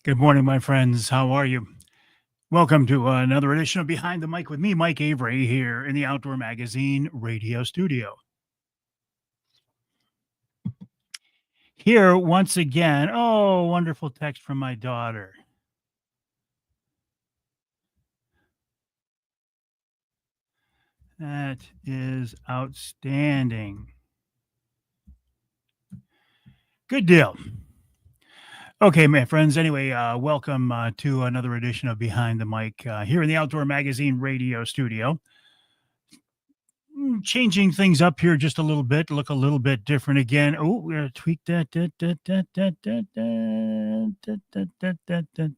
Good morning, my friends. How are you? Welcome to another edition of Behind the Mic with me, Mike Avery, here in the Outdoor Magazine radio studio. Here once again. Oh, wonderful text from my daughter. That is outstanding. Good deal. Okay, my friends. Anyway, welcome to another edition of Behind the Mic here in the Outdoor Magazine radio studio. Changing things up here just a little bit, look a little bit different again. Oh, we're gonna tweak that. That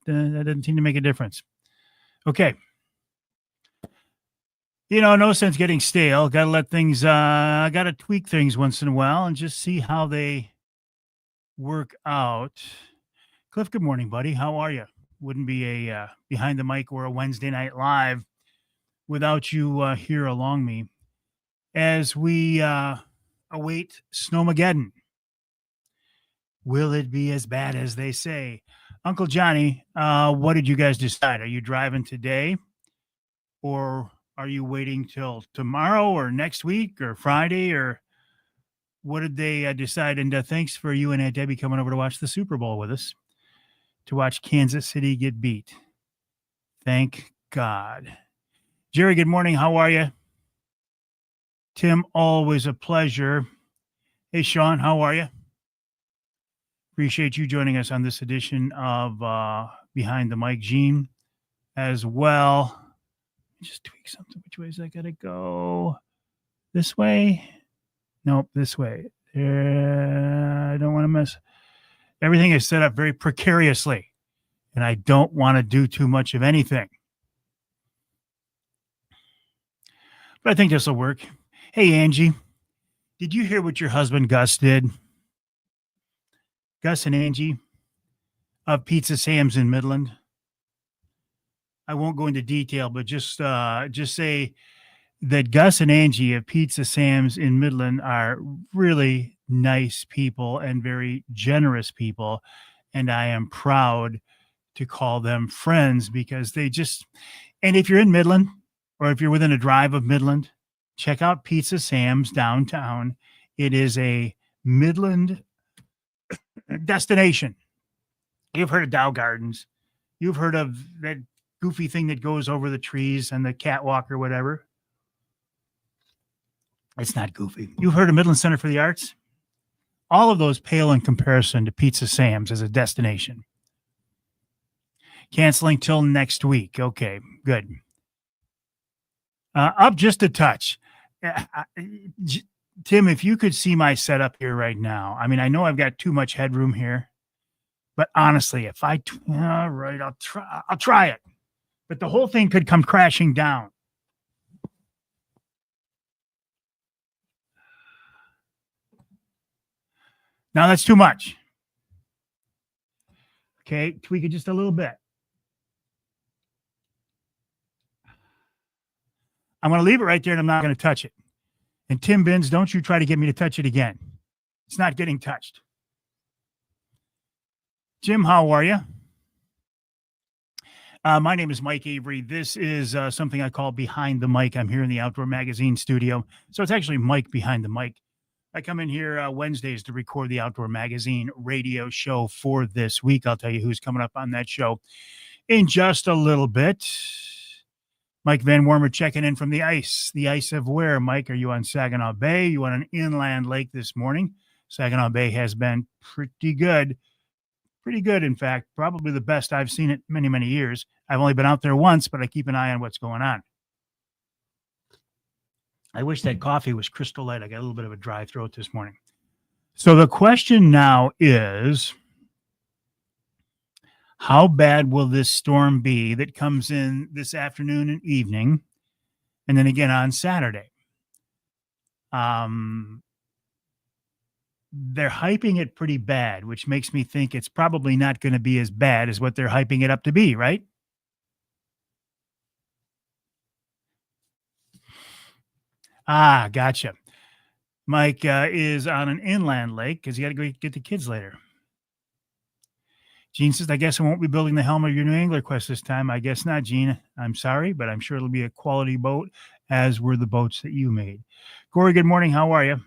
doesn't seem to make a difference. Okay. No sense getting stale. Got to let things, got to tweak things once in a while and just see how they work out. Cliff, good morning, buddy. How are you? Wouldn't be a Behind the Mic or a Wednesday Night Live without you here along me as we await Snowmageddon. Will it be as bad as they say? Uncle Johnny, what did you guys decide? Are you driving today or are you waiting till tomorrow or next week or Friday or what did they decide? And thanks for you and Aunt Debbie coming over to watch the Super Bowl with us, to watch Kansas City get beat. Thank God. Jerry, good morning. How are you? Tim, always a pleasure. Hey, Sean, how are you? Appreciate you joining us on this edition of Behind the Mic. Gene as well. Just tweak something. Which way is that gotta go? This way? Nope, this way. I don't want to mess. Everything is set up very precariously, and I don't want to do too much of anything. But I think this will work. Hey, Angie, did you hear what your husband Gus did? Gus and Angie of Pizza Sam's in Midland. I won't go into detail, but just say that Gus and Angie of Pizza Sam's in Midland are really nice people and very generous people. And I am proud to call them friends because they just, and if you're in Midland or if you're within a drive of Midland, check out Pizza Sam's downtown. It is a Midland destination. You've heard of Dow Gardens. You've heard of that goofy thing that goes over the trees and the catwalk or whatever. It's not goofy. You've heard of Midland Center for the Arts? All of those pale in comparison to Pizza Sam's as a destination. Canceling till next week. Okay, good. Up just a touch. Tim, if you could see my setup here right now, I mean, I know I've got too much headroom here, but honestly, if all right, I'll try it. But the whole thing could come crashing down. Now that's too much. Okay, tweak it just a little bit. I'm going to leave it right there and I'm not going to touch it. And Tim Binns, don't you try to get me to touch it again. It's not getting touched. Jim, how are you? My name is Mike Avery. This is something I call Behind the Mic. I'm here in the Outdoor Magazine studio. So it's actually Mike Behind the Mic. I come in here Wednesdays to record the Outdoor Magazine radio show for this week. I'll tell you who's coming up on that show in just a little bit. Mike Van Wormer checking in from the ice. The ice of where, Mike? Are you on Saginaw Bay? You on an inland lake this morning? Saginaw Bay has been pretty good. Pretty good, in fact. Probably the best I've seen it many, many years. I've only been out there once, but I keep an eye on what's going on. I wish that coffee was Crystal Light. I got a little bit of a dry throat this morning. So the question now is, how bad will this storm be that comes in this afternoon and evening, and then again on Saturday? They're hyping it pretty bad, which makes me think it's probably not going to be as bad as what they're hyping it up to be, right? Ah, gotcha. Mike is on an inland lake because you got to go get the kids later. Gene says, I guess I won't be building the helm of your New Angler Quest this time. I guess not, Gene. I'm sorry, but I'm sure it'll be a quality boat, as were the boats that you made. Corey, good morning. How are you?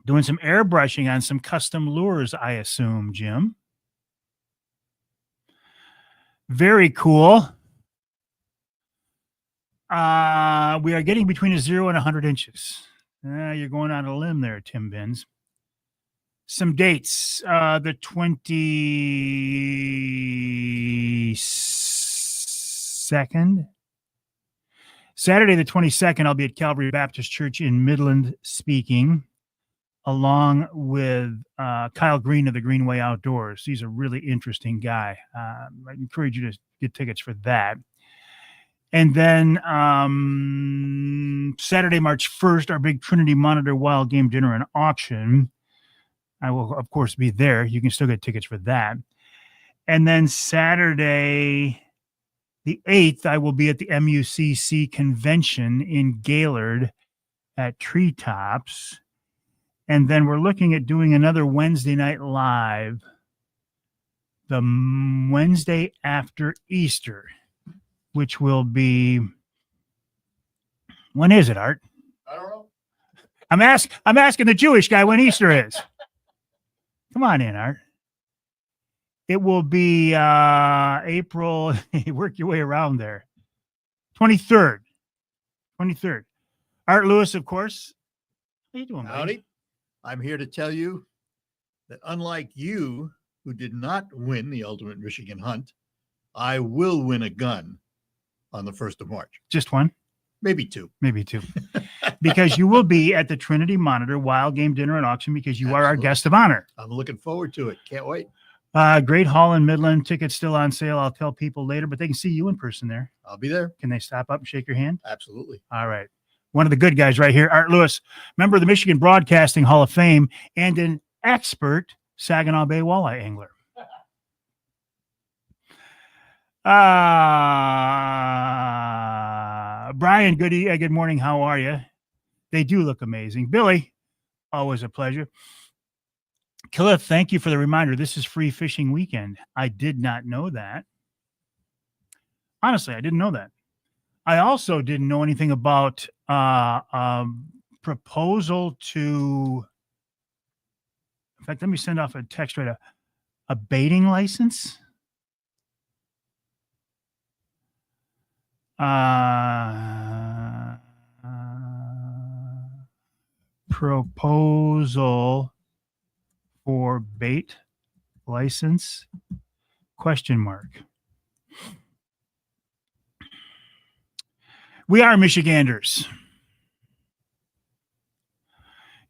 Doing some airbrushing on some custom lures, I assume, Jim. Very cool. We are getting between a 0 and 100 inches. You're going on a limb there, Tim Benz. Some dates. The 22nd. Saturday, the 22nd, I'll be at Calvary Baptist Church in Midland speaking, along with Kyle Green of the Greenway Outdoors. He's a really interesting guy. I encourage you to get tickets for that. And then Saturday, March 1st, our big Trinity Monitor Wild Game Dinner and Auction. I will, of course, be there. You can still get tickets for that. And then Saturday, the 8th, I will be at the MUCC convention in Gaylord at Treetops. And then we're looking at doing another Wednesday night live the Wednesday after Easter, which will be, when is it, Art? I don't know. I'm asking the Jewish guy when Easter is. Come on in, Art. It will be April. Work your way around there. 23rd. Art Lewis, of course. How you doing, buddy? Howdy. I'm here to tell you that unlike you, who did not win the Ultimate Michigan Hunt, I will win a gun on the 1st of March. Just one? Maybe two. Because you will be at the Trinity Monitor Wild Game Dinner and Auction because you are our guest of honor. I'm looking forward to it. Can't wait. Great Hall in Midland. Tickets still on sale. I'll tell people later, but they can see you in person there. I'll be there. Can they stop up and shake your hand? Absolutely. All right. One of the good guys right here, Art Lewis, member of the Michigan Broadcasting Hall of Fame and an expert Saginaw Bay walleye angler. Brian, good morning. How are you? They do look amazing. Billy, always a pleasure. Cliff, thank you for the reminder. This is free fishing weekend. I did not know that. Honestly, I didn't know that. I also didn't know anything about proposal to, in fact, let me send off a text right now. A baiting license? Proposal for bait license? Question mark. We are Michiganders.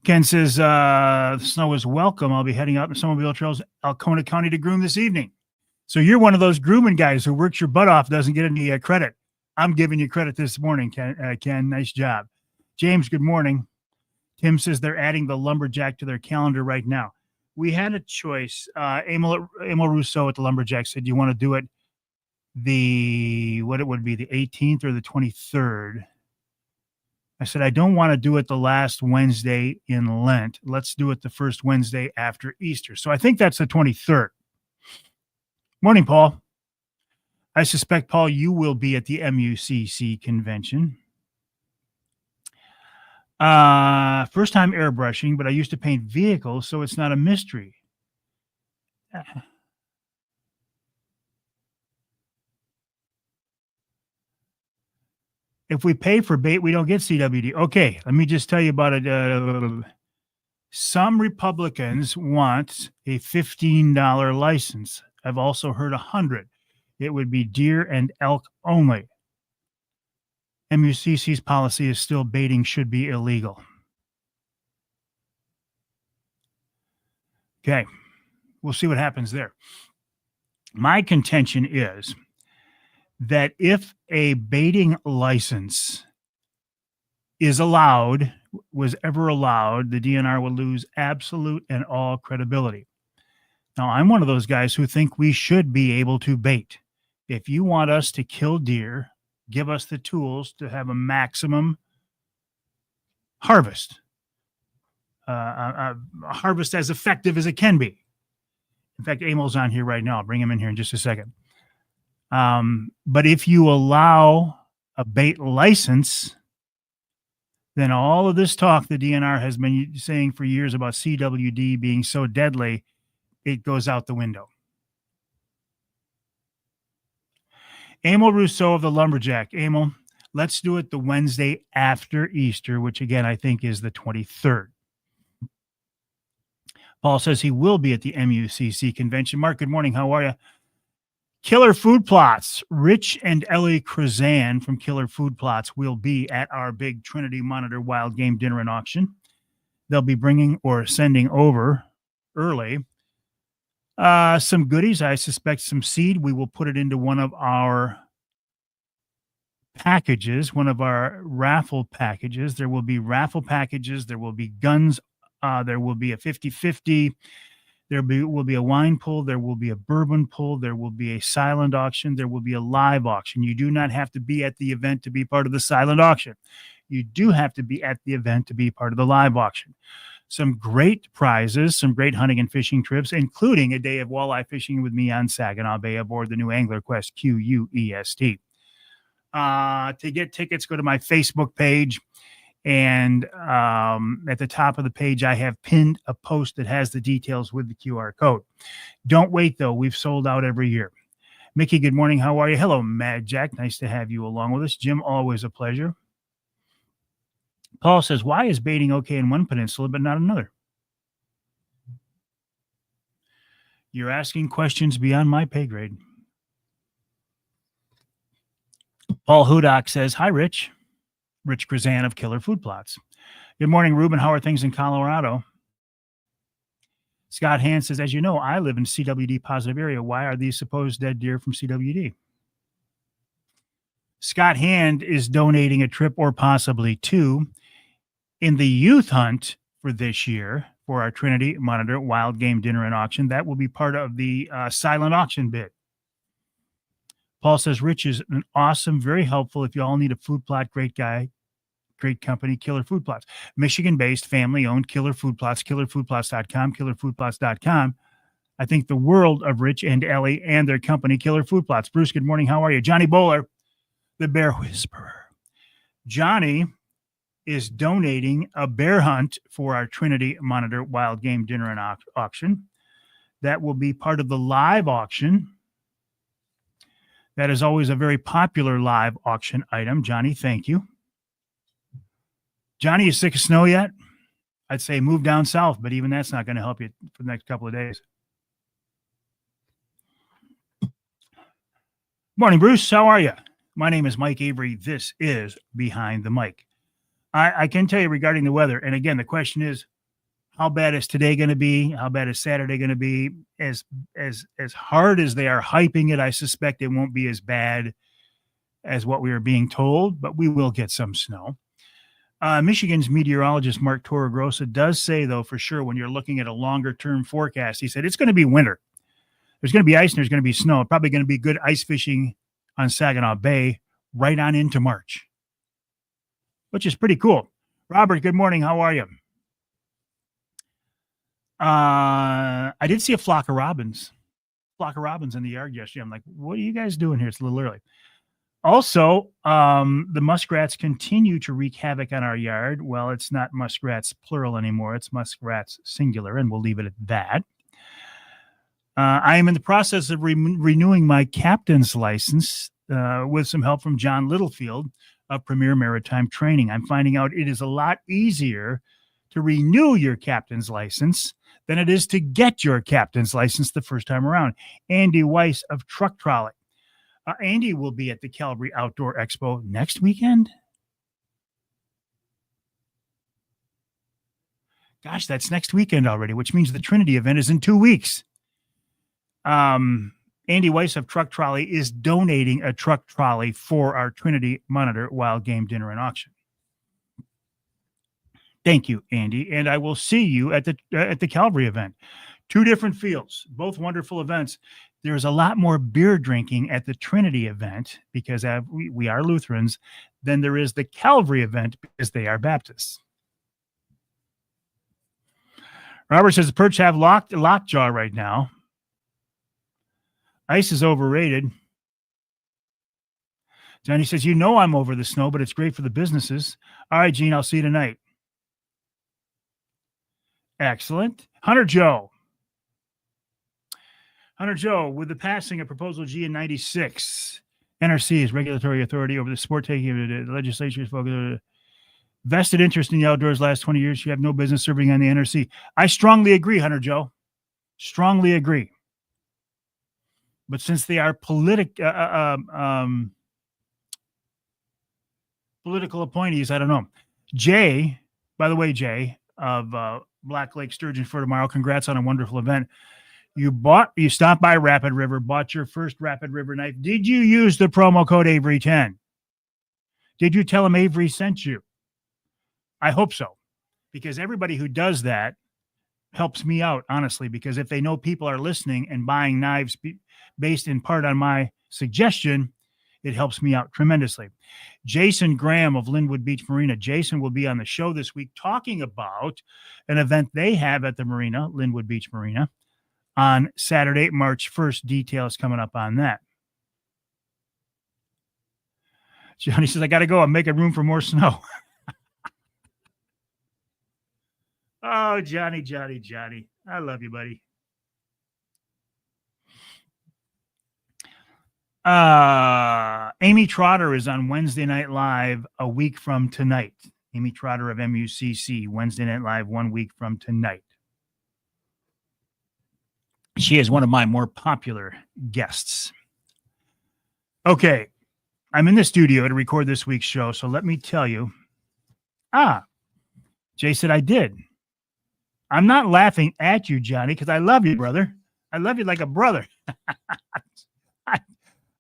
Ken says, the snow is welcome. I'll be heading out in snowmobile trails, Alcona County to groom this evening. So you're one of those grooming guys who works your butt off, doesn't get any credit. I'm giving you credit this morning, Ken. Nice job. James, good morning. Tim says they're adding the Lumberjack to their calendar right now. We had a choice. Emil Rousseau at the Lumberjack said, do you want to do it the 18th or the 23rd? I said, I don't want to do it the last Wednesday in Lent. Let's do it the first Wednesday after Easter. So I think that's the 23rd. Morning, Paul. I suspect, Paul, you will be at the MUCC convention. First time airbrushing, but I used to paint vehicles, so it's not a mystery. If we pay for bait, we don't get CWD. Okay, let me just tell you about it. Some Republicans want a $15 license. I've also heard $100. It would be deer and elk only. MUCC's policy is still baiting should be illegal. Okay, we'll see what happens there. My contention is that if a baiting license is allowed, was ever allowed, the DNR would lose absolute and all credibility. Now, I'm one of those guys who think we should be able to bait. If you want us to kill deer, give us the tools to have a maximum harvest, a harvest as effective as it can be. In fact, Emil's on here right now. I'll bring him in here in just a second. But if you allow a bait license, then all of this talk the DNR has been saying for years about CWD being so deadly, it goes out the window. Emil Rousseau of the Lumberjack. Emil, let's do it the Wednesday after Easter, which again, I think is the 23rd. Paul says he will be at the MUCC convention. Mark, good morning. How are you? Killer Food Plots. Rich and Ellie Krazan from Killer Food Plots will be at our big Trinity Monitor Wild Game Dinner and Auction. They'll be bringing or sending over early some goodies. I suspect some seed. We will put it into one of our packages, one of our raffle packages. There will be raffle packages. There will be guns. There will be a 50-50. There will be a wine pull. There will be a bourbon pull. There will be a silent auction. There will be a live auction. You do not have to be at the event to be part of the silent auction. You do have to be at the event to be part of the live auction. Some great prizes, some great hunting and fishing trips, including a day of walleye fishing with me on Saginaw Bay aboard the new Angler Quest QUEST. To get tickets, go to my Facebook page. And at the top of the page, I have pinned a post that has the details with the QR code. Don't wait, though. We've sold out every year. Mickey, good morning. How are you? Hello, Mad Jack. Nice to have you along with us. Jim, always a pleasure. Paul says, why is baiting okay in one peninsula but not another? You're asking questions beyond my pay grade. Paul Hudak says, hi, Rich. Rich Krazan of Killer Food Plots. Good morning, Ruben. How are things in Colorado? Scott Hand says, as you know, I live in CWD positive area. Why are these supposed dead deer from CWD? Scott Hand is donating a trip or possibly two in the youth hunt for this year for our Trinity Monitor Wild Game Dinner and Auction. That will be part of the silent auction bid. Paul says, Rich is an awesome, very helpful. If you all need a food plot, great guy, great company, Killer Food Plots. Michigan-based, family-owned Killer Food Plots, killerfoodplots.com, killerfoodplots.com. I think the world of Rich and Ellie and their company, Killer Food Plots. Bruce, good morning. How are you? Johnny Bowler, the Bear Whisperer. Johnny is donating a bear hunt for our Trinity Monitor Wild Game Dinner and Auction. That will be part of the live auction. That is always a very popular live auction item. Johnny, thank you. Johnny, you sick of snow yet? I'd say move down south, but even that's not going to help you for the next couple of days. Morning, Bruce. How are you? My name is Mike Avery. This is Behind the Mic. I can tell you regarding the weather, and again, the question is, how bad is today going to be? How bad is Saturday going to be? As hard as they are hyping it, I suspect it won't be as bad as what we are being told, but we will get some snow. Michigan's meteorologist, Mark Torregrossa, does say, though, for sure, when you're looking at a longer-term forecast, he said it's going to be winter. There's going to be ice and there's going to be snow. Probably going to be good ice fishing on Saginaw Bay right on into March, which is pretty cool. Robert, good morning. How are you? I did see a flock of robins in the yard yesterday. I'm like, what are you guys doing here? It's a little early. Also, the muskrats continue to wreak havoc on our yard. Well, it's not muskrats plural anymore. It's muskrats singular, and we'll leave it at that. I am in the process of renewing my captain's license with some help from John Littlefield of Premier Maritime Training. I'm finding out it is a lot easier to renew your captain's license than it is to get your captain's license the first time around. Andy Weiss of Truck Trolley. Andy will be at the Calvary Outdoor Expo next weekend. Gosh, that's next weekend already, which means the Trinity event is in 2 weeks. Andy Weiss of Truck Trolley is donating a truck trolley for our Trinity Monitor Wild Game Dinner and Auction. Thank you, Andy. And I will see you at the Calvary event. 2 different fields, both wonderful events. There's a lot more beer drinking at the Trinity event because we are Lutherans than there is the Calvary event because they are Baptists. Robert says the perch have lockjaw right now. Ice is overrated. Johnny says, I'm over the snow, but it's great for the businesses. All right, Gene, I'll see you tonight. Excellent. Hunter Joe, with the passing of Proposal G in 96, NRC is regulatory authority over the sport taking the legislature's focus. Vested interest in the outdoors last 20 years. You have no business serving on the NRC. I strongly agree, Hunter Joe. Strongly agree. But since they are political appointees, I don't know. Jay, by the way, Jay of Black Lake Sturgeon for tomorrow. Congrats on a wonderful event. You stopped by Rapid River, bought your first Rapid River knife. Did you use the promo code Avery10? Did you tell them Avery sent you? I hope so, because everybody who does that helps me out, honestly, because if they know people are listening and buying knives based in part on my suggestion, it helps me out tremendously. Jason Graham of Linwood Beach Marina. Jason will be on the show this week talking about an event they have at the marina, Linwood Beach Marina, on Saturday, March 1st. Details coming up on that. Johnny says, I got to go. I'm making room for more snow. Oh, Johnny. I love you, buddy. Amy Trotter is on Wednesday Night Live a week from tonight. Amy Trotter of MUCC, Wednesday Night Live 1 week from tonight. She is one of my more popular guests. Okay, I'm in the studio to record this week's show, so let me tell you. Jay said I did. I'm not laughing at you, Johnny, because I love you, brother. I love you like a brother.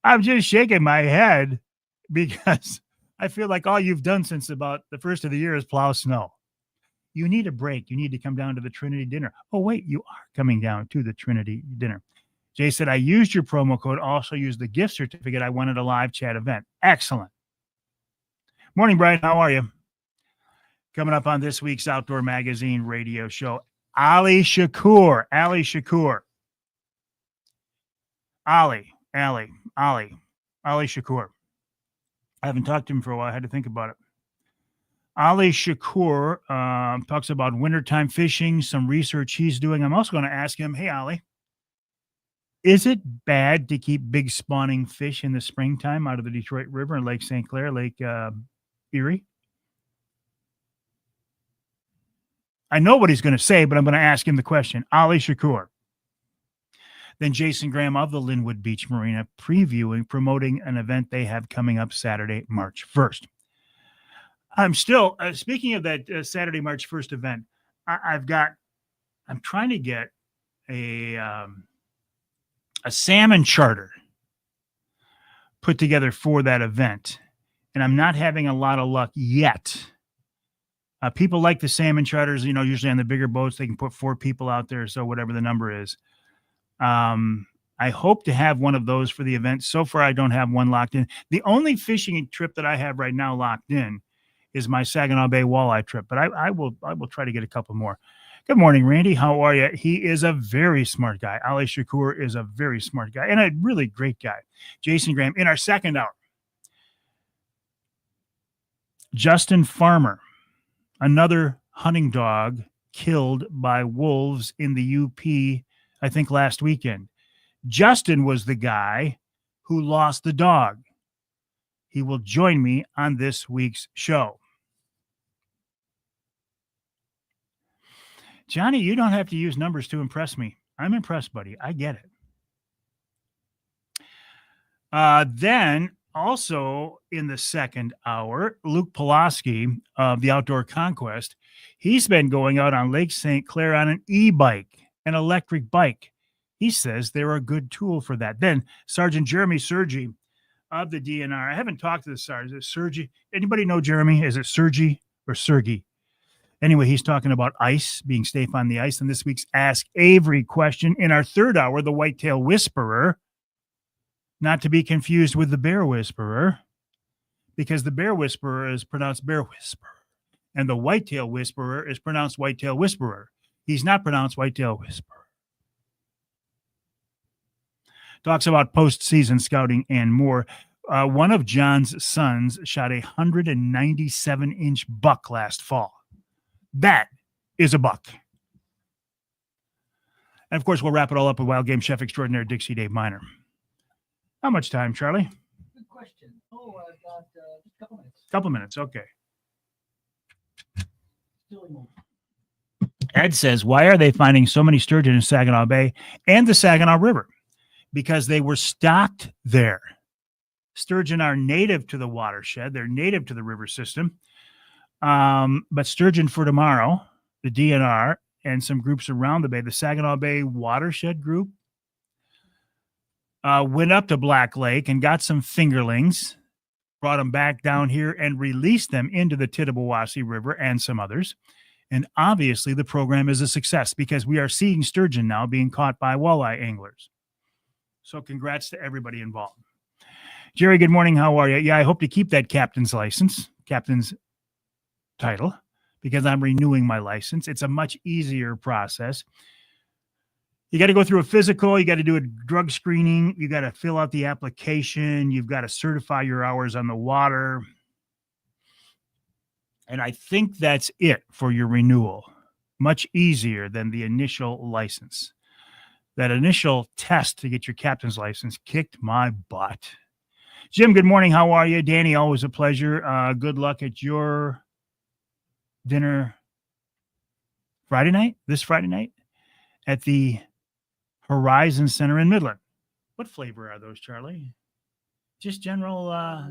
I'm just shaking my head because I feel like all you've done since about the first of the year is plow snow. You need a break. You need to come down to the Trinity dinner. Oh, wait, you are coming down to the Trinity dinner. Jay said, I used your promo code, also used the gift certificate. I won at a live chat event. Excellent. Morning, Brian. How are you? Coming up on this week's Outdoor Magazine radio show, Ali Shakur. Ali Shakur. I haven't talked to him for a while. I had to think about it. Ali Shakur talks about wintertime fishing, some research he's doing. I'm also going to ask him, hey, Ali, is it bad to keep big spawning fish in the springtime out of the Detroit River and Lake St. Clair, Lake Erie? I know what he's going to say, but I'm going to ask him the question. Ali Shakur. Then Jason Graham of the Linwood Beach Marina promoting an event they have coming up Saturday, March 1st. I'm still, speaking of that Saturday, March 1st event, I'm trying to get a salmon charter put together for that event, and I'm not having a lot of luck yet. People like the salmon charters, usually on the bigger boats, they can put 4 people out there, so whatever the number is. I hope to have one of those for the event. So far, I don't have one locked in. The only fishing trip that I have right now locked in is my Saginaw Bay walleye trip, but I will try to get a couple more. Good morning, Randy. How are you? He is a very smart guy. Ali Shakur is a very smart guy and a really great guy. Jason Graham in our second hour. Justin Farmer, another hunting dog killed by wolves in the UP, I think last weekend. Justin was the guy who lost the dog. He will join me on this week's show. Johnny, you don't have to use numbers to impress me. I'm impressed, buddy. I get it. Then also in the second hour, Luke Pulaski of the Outdoor Conquest, he's been going out on Lake St. Clair on an e-bike, an electric bike. He says they're a good tool for that. Then Sergeant Jeremy Sergi of the DNR. I haven't talked to the sergeant. Is it Sergi? Anybody know Jeremy? Is it Sergi or Sergi? Anyway, he's talking about ice, being safe on the ice. And this week's Ask Avery question in our third hour, the Whitetail Whisperer, not to be confused with the Bear Whisperer, because the Bear Whisperer is pronounced Bear Whisperer, and the Whitetail Whisperer is pronounced Whitetail Whisperer. He's not pronounced Whitetail Whisperer. talks about postseason scouting and more. One of John's sons shot a 197-inch buck last fall. That is a buck. And, of course, we'll wrap it all up with Wild Game Chef Extraordinaire Dixie Dave Miner. How much time, Charlie? Good question. Oh, I've got just a couple minutes. Couple minutes, okay. Still a moment. Ed says, why are they finding so many sturgeon in Saginaw Bay and the Saginaw River? Because they were stocked there. Sturgeon are native to the watershed. They're native to the river system. But sturgeon for tomorrow, the DNR, and some groups around the bay, the Saginaw Bay Watershed Group, went up to Black Lake and got some fingerlings, brought them back down here and released them into the Tittabawassee River and some others. And obviously the program is a success because we are seeing sturgeon now being caught by walleye anglers. So congrats to everybody involved. Jerry, good morning. How are you? Yeah, I hope to keep that captain's title, because I'm renewing my license. It's a much easier process. You got to go through a physical. You got to do a drug screening. You got to fill out the application. You've got to certify your hours on the water. And I think that's it for your renewal. Much easier than the initial license. That initial test to get your captain's license kicked my butt. Jim, good morning. How are you? Danny, always a pleasure. Good luck at your dinner this Friday night at the Horizon Center in Midland. What flavor are those, Charlie? Just general.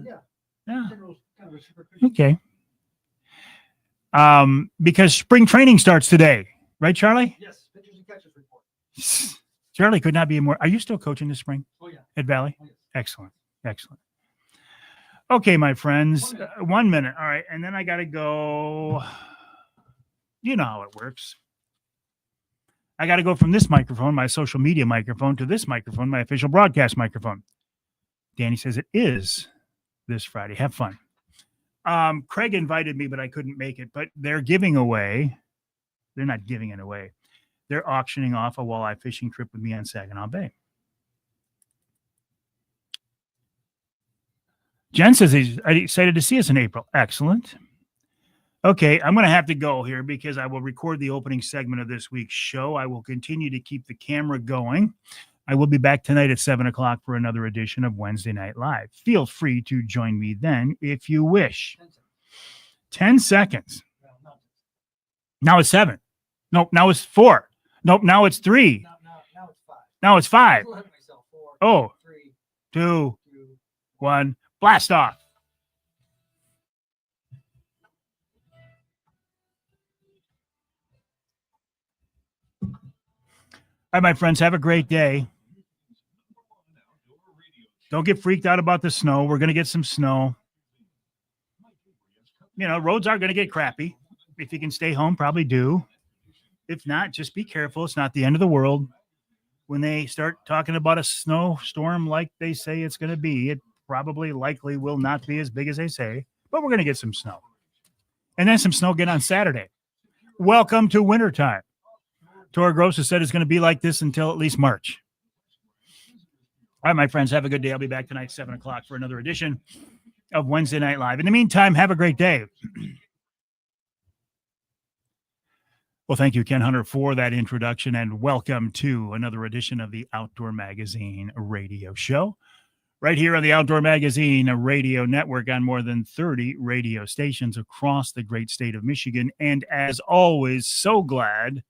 Yeah. General kind of a super Okay. Because spring training starts today, right, Charlie? Yes. Pitchers and catches report. Charlie could not be more. Are you still coaching this spring Oh, yeah. at Valley? Oh, yes. Excellent. Okay, my friends. 1 minute. 1 minute. All right. And then I got to go. You know how it works. I got to go from this microphone, my social media microphone, to this microphone, my official broadcast microphone. Danny says it is this Friday. Have fun. Craig invited me, but I couldn't make it. But they're giving away. They're not giving it away. They're auctioning off a walleye fishing trip with me on Saginaw Bay. Jen says he's excited to see us in April. Excellent. Okay, I'm going to have to go here because I will record the opening segment of this week's show. I will continue to keep the camera going. I will be back tonight at 7 o'clock for another edition of Wednesday Night Live. Feel free to join me then if you wish. 10 seconds. Well, no. Now it's 7. Nope, now it's 4. Nope, now it's 3. Now it's 5. Now it's 5. Still ahead of myself. 4. Oh. 3. 2, 2. 1. Blast off. All right, my friends, have a great day. Don't get freaked out about the snow. We're going to get some snow. You know, roads are going to get crappy. If you can stay home, probably do. If not, just be careful. It's not the end of the world. When they start talking about a snowstorm like they say it's going to be, it probably likely will not be as big as they say, but we're going to get some snow. And then some snow again on Saturday. Welcome to wintertime. Toro Grosso said it's going to be like this until at least March. All right, my friends, have a good day. I'll be back tonight, 7 o'clock for another edition of Wednesday Night Live. In the meantime, have a great day. Well, thank you, Ken Hunter, for that introduction, and welcome to another edition of the Outdoor Magazine radio show. Right here on the Outdoor Magazine radio network on more than 30 radio stations across the great state of Michigan. And as always, so glad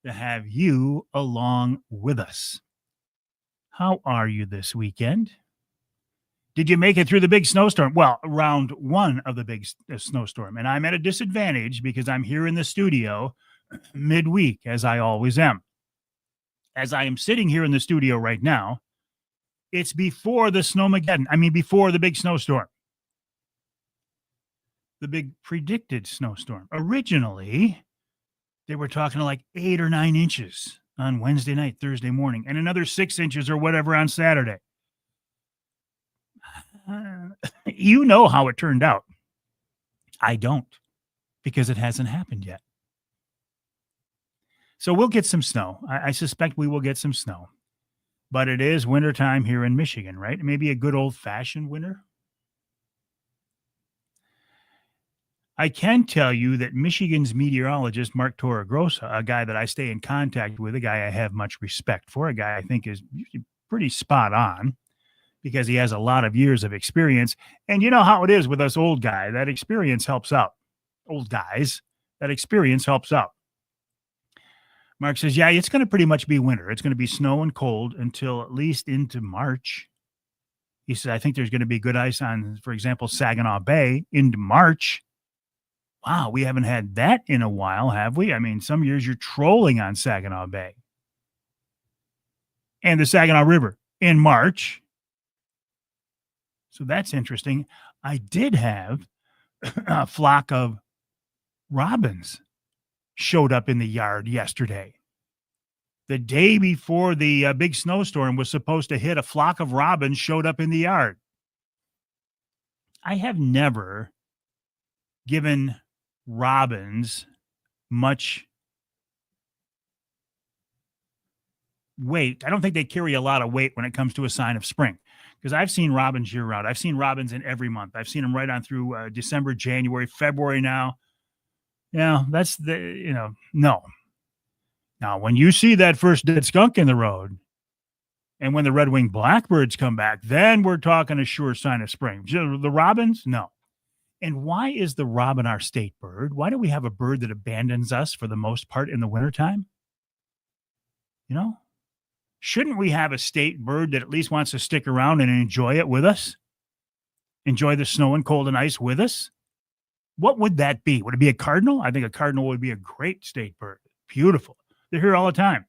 to have you along with us. How are you this weekend? Did you make it through the big snowstorm? Well, round one of the big snowstorm. And I'm at a disadvantage because I'm here in the studio midweek, as I always am. As I am sitting here in the studio right now, it's before the snowmageddon. I mean, before the big snowstorm. The big predicted snowstorm. Originally, they were talking like 8 or 9 inches on Wednesday night, Thursday morning, and another 6 inches or whatever on Saturday. You know how it turned out. I don't, because it hasn't happened yet. So we'll get some snow. I suspect we will get some snow. but it is wintertime here in Michigan, right? Maybe a good old-fashioned winter. I can tell you that Michigan's meteorologist, Mark Torregrossa, a guy that I stay in contact with, a guy I have much respect for, a guy I think is usually pretty spot on because he has a lot of years of experience. And you know how it is with us old guys, that experience helps out. Old guys, that experience helps out. Mark says, yeah, it's going to pretty much be winter. It's going to be snow and cold until at least into March. He said, I think there's going to be good ice on, for example, Saginaw Bay into March. Wow, we haven't had that in a while, have we? I mean, some years you're trolling on Saginaw Bay and the Saginaw River in March. So that's interesting. I did have a flock of robins showed up in the yard yesterday. The day before the big snowstorm was supposed to hit, a flock of robins showed up in the yard. I have never given robins much weight. I don't think they carry a lot of weight when it comes to a sign of spring, because I've seen robins year round. I've seen robins in every month. I've seen them right on through December, January, February now. Yeah, that's no. Now, when you see that first dead skunk in the road and when the red-winged blackbirds come back, then we're talking a sure sign of spring. The robins, no. And why is the robin our state bird? Why do we have a bird that abandons us for the most part in the wintertime? You know, shouldn't we have a state bird that at least wants to stick around and enjoy it with us? Enjoy the snow and cold and ice with us? What would that be? Would it be a cardinal? I think a cardinal would be a great state bird. Beautiful. They're here all the time.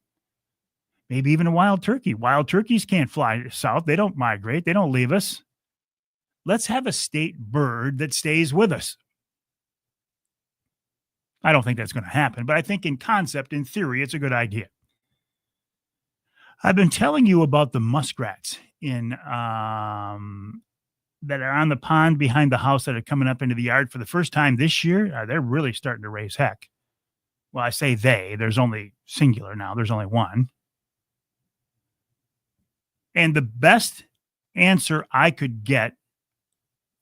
Maybe even a wild turkey. Wild turkeys can't fly south. They don't migrate. They don't leave us. Let's have a state bird that stays with us. I don't think that's going to happen, but I think in concept, in theory, it's a good idea. I've been telling you about the muskrats in that are on the pond behind the house that are coming up into the yard for the first time this year. They're really starting to raise heck. Well, I say they. There's only singular now. There's only one. And the best answer I could get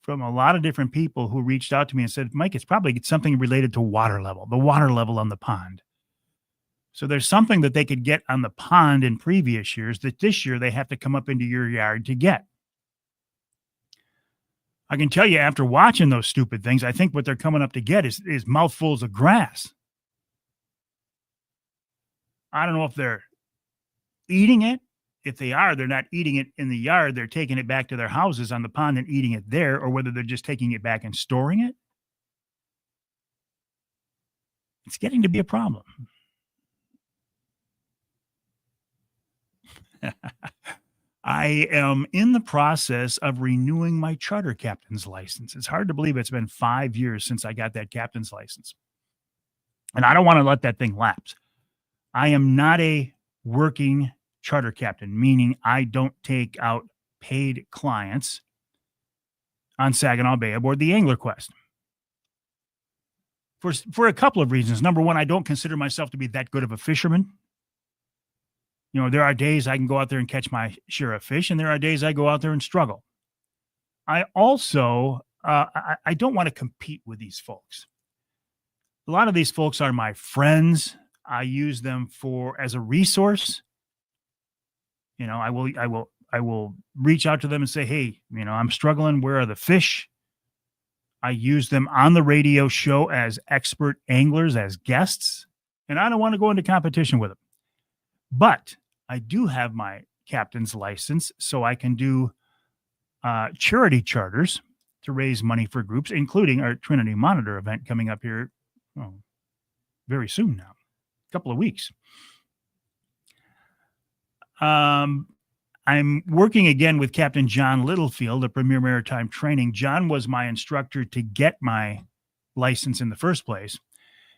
from a lot of different people who reached out to me and said, Mike, it's probably something related to water level, the water level on the pond. So there's something that they could get on the pond in previous years that this year they have to come up into your yard to get. I can tell you after watching those stupid things, I think what they're coming up to get is mouthfuls of grass. I don't know if they're eating it. If they are, they're not eating it in the yard. They're taking it back to their houses on the pond and eating it there, or whether they're just taking it back and storing it. It's getting to be a problem. I am in the process of renewing my charter captain's license. It's hard to believe it's been 5 years since I got that captain's license. And I don't want to let that thing lapse. I am not a working charter captain, meaning I don't take out paid clients on Saginaw Bay aboard the Angler Quest. For a couple of reasons. Number one, I don't consider myself to be that good of a fisherman. You know, there are days I can go out there and catch my share of fish, and there are days I go out there and struggle. I also, I don't want to compete with these folks. A lot of these folks are my friends. I use them as a resource. You know, I will reach out to them and say, hey, you know, I'm struggling. Where are the fish? I use them on the radio show as expert anglers, as guests, and I don't want to go into competition with them. But I do have my captain's license, so I can do charity charters to raise money for groups, including our Trinity Monitor event coming up here very soon now, a couple of weeks. I'm working again with Captain John Littlefield of Premier Maritime Training. John was my instructor to get my license in the first place,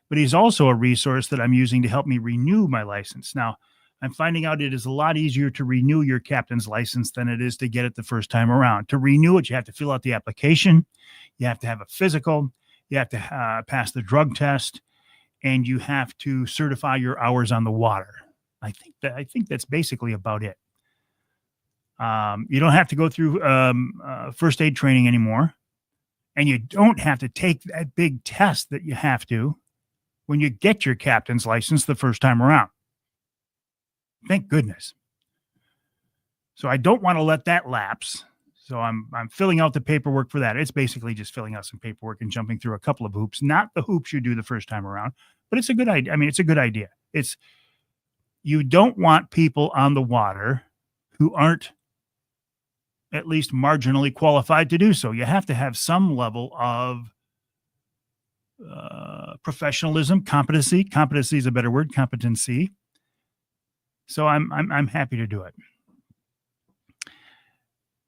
but he's also a resource that I'm using to help me renew my license. Now, I'm finding out it is a lot easier to renew your captain's license than it is to get it the first time around. To renew it, you have to fill out the application. You have to have a physical. You have to pass the drug test, and you have to certify your hours on the water. I think that's basically about it. You don't have to go through first aid training anymore. And you don't have to take that big test that you have to when you get your captain's license the first time around. Thank goodness. So I don't want to let that lapse. So I'm filling out the paperwork for that. It's basically just filling out some paperwork and jumping through a couple of hoops, not the hoops you do the first time around, but it's a good idea. I mean, it's a good idea. You don't want people on the water who aren't at least marginally qualified to do so. You have to have some level of professionalism, competency. Competency is a better word, competency. So I'm happy to do it.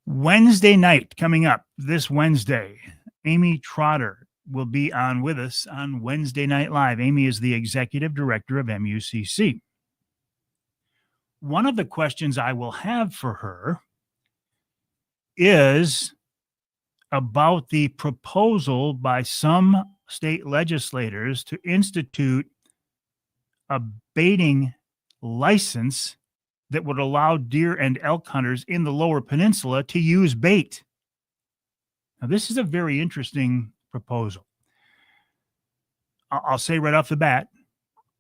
Wednesday night coming up this Wednesday, Amy Trotter will be on with us on Wednesday Night Live. Amy is the executive director of MUCC. One of the questions I will have for her is about the proposal by some state legislators to institute a baiting license that would allow deer and elk hunters in the lower peninsula to use bait. Now, this is a very interesting proposal. I'll say right off the bat,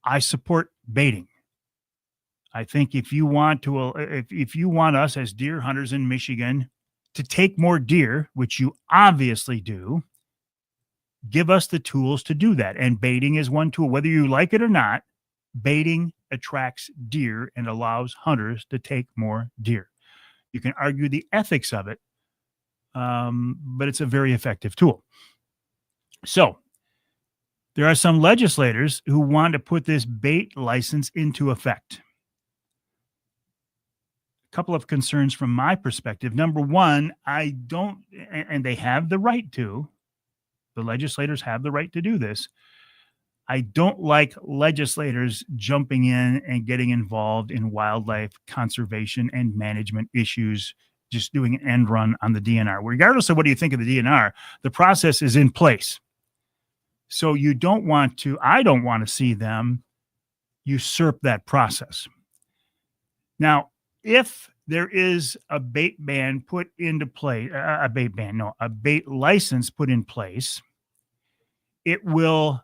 I support baiting. I think if you want us as deer hunters in Michigan to take more deer, which you obviously do, give us the tools to do that. And baiting is one tool. Whether you like it or not, baiting attracts deer and allows hunters to take more deer. You can argue the ethics of it, but it's a very effective tool. So there are some legislators who want to put this bait license into effect. A couple of concerns from my perspective. Number one, I don't, and they have the right to, the legislators have the right to do this. I don't like legislators jumping in and getting involved in wildlife conservation and management issues, just doing an end run on the DNR. Regardless of what you think of the DNR, the process is in place. So I don't want to see them usurp that process. Now, if there is a bait ban put into place, a bait license put in place, it will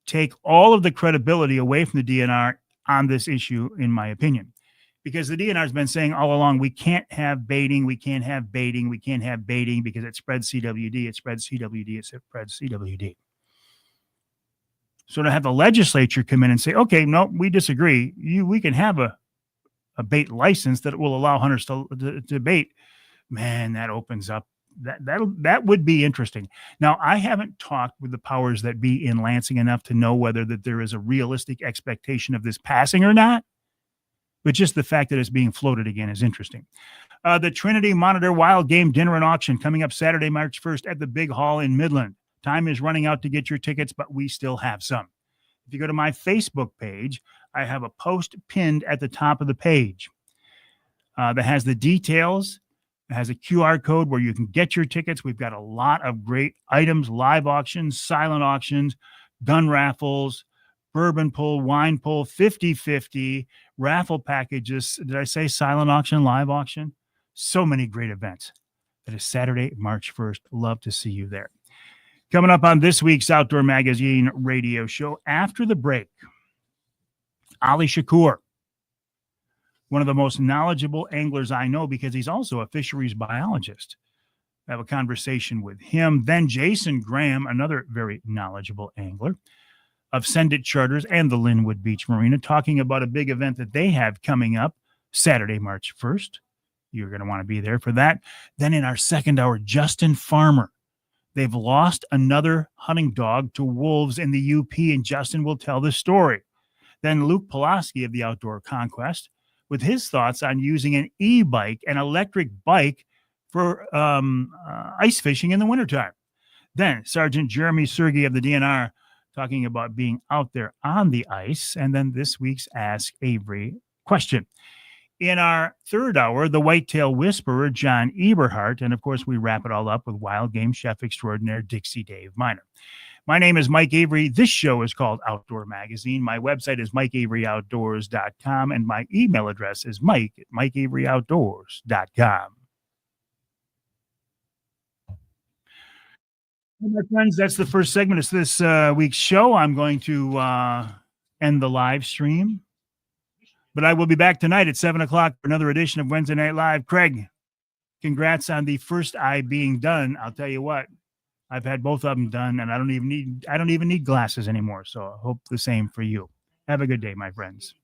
take all of the credibility away from the DNR on this issue, in my opinion, because the DNR has been saying all along, we can't have baiting, because it spreads CWD. So to have the legislature come in and say, okay, no, we disagree. We can have a bait license that will allow hunters to bait. Man, that opens up. That would be interesting. Now, I haven't talked with the powers that be in Lansing enough to know whether that there is a realistic expectation of this passing or not, but just the fact that it's being floated again is interesting. The Trinity Monitor Wild Game Dinner and Auction coming up Saturday, March 1st at the Big Hall in Midland. Time is running out to get your tickets, but we still have some. If you go to my Facebook page, I have a post pinned at the top of the page that has the details. It has a QR code where you can get your tickets. We've got a lot of great items, live auctions, silent auctions, gun raffles, bourbon pull, wine pull, 50-50, raffle packages. Did I say silent auction, live auction? So many great events. That is Saturday, March 1st. Love to see you there. Coming up on this week's Outdoor Magazine radio show, after the break, Ali Shakur, one of the most knowledgeable anglers I know because he's also a fisheries biologist. I have a conversation with him. Then Jason Graham, another very knowledgeable angler of Send It Charters and the Linwood Beach Marina, talking about a big event that they have coming up Saturday, March 1st. You're going to want to be there for that. Then in our second hour, Justin Farmer. They've lost another hunting dog to wolves in the UP, and Justin will tell the story. Then Luke Pulaski of the Outdoor Conquest with his thoughts on using an e-bike, an electric bike, for ice fishing in the wintertime. Then Sergeant Jeremy Sergey of the DNR talking about being out there on the ice. And then this week's Ask Avery question. In our third hour, the whitetail whisperer, John Eberhart. And of course, we wrap it all up with wild game chef extraordinaire, Dixie Dave Miner. My name is Mike Avery. This show is called Outdoor Magazine. My website is mikeaveryoutdoors.com, and my email address is mike@mikeaveryoutdoors.com. Well, my friends, that's the first segment of this week's show. I'm going to end the live stream, but I will be back tonight at 7 o'clock for another edition of Wednesday Night Live. Craig, congrats on the first eye being done. I'll tell you what, I've had both of them done, and I don't even need glasses anymore. So I hope the same for you. Have a good day, my friends.